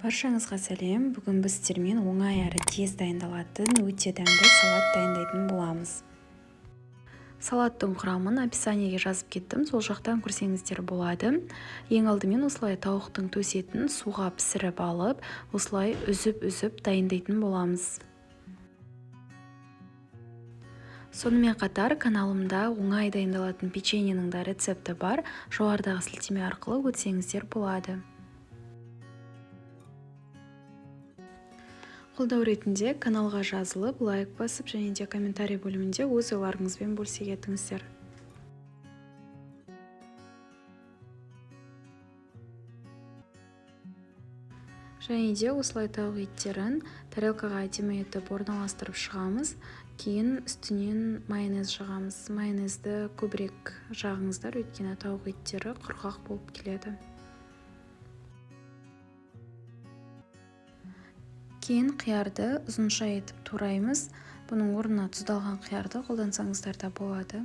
Баршаңызға сәлем. Бүгін біз сіздермен оңай әрі тез дайындалатын өте дәмді салат дайындайтын боламыз. Салаттың құрамын описаниеге жазып кеттім, сол жақтан көрсеңіздер болады. Ең алдымен осылай тауықтың төс етін суға пісіріп алып, осылай үзіп дайындайтын боламыз. Сонымен қатар каналымда оңай дайындалатын печеньенің да рецепті бар, жоғарыдағы сілтеме арқылы өтсеңіздер болады. Қолдау ретінде каналға жазылып, лайк басып және де комментарий бөлімінде өз ойларыңызбен бөлісе кетіңіздер. Және де осылай тауық еттерін тарелкаға әдемі етіп орналастырып шығамыз. Кейін үстінен майонез жағамыз. Майонезді көбірек жағыңыздар, өйткені тауық еттері құрғақ болып келеді. Кейін қиярды ұзынша етіп тураймыз. Бұның орнына тұздалған қиярды қолдансаңыздар да болады.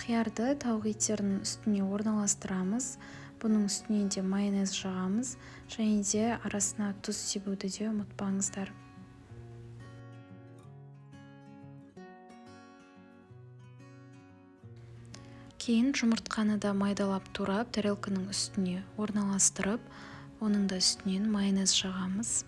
Қиярды тауық еттерінің үстіне орналастырамыз. Бұның үстіне де майонез жағамыз. Және де арасына тұз себуді де ұмытпаңыздар. Кейін жұмыртқаны да майдалап турап, тарелканың үстіне орналастырып, оның да үстінен майонез жағамыз.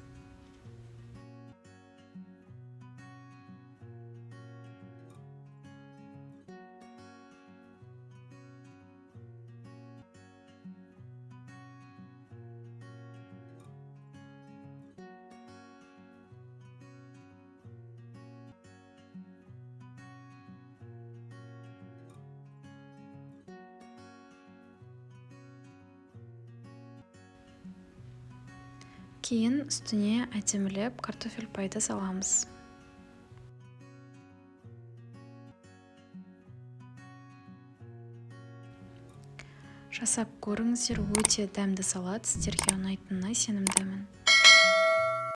Кейін үстіне әдемілеп картофель пайды саламыз. Жасап көріңіздер, өте дәмді салат, сіздерге ұнайтынына сенімдімін.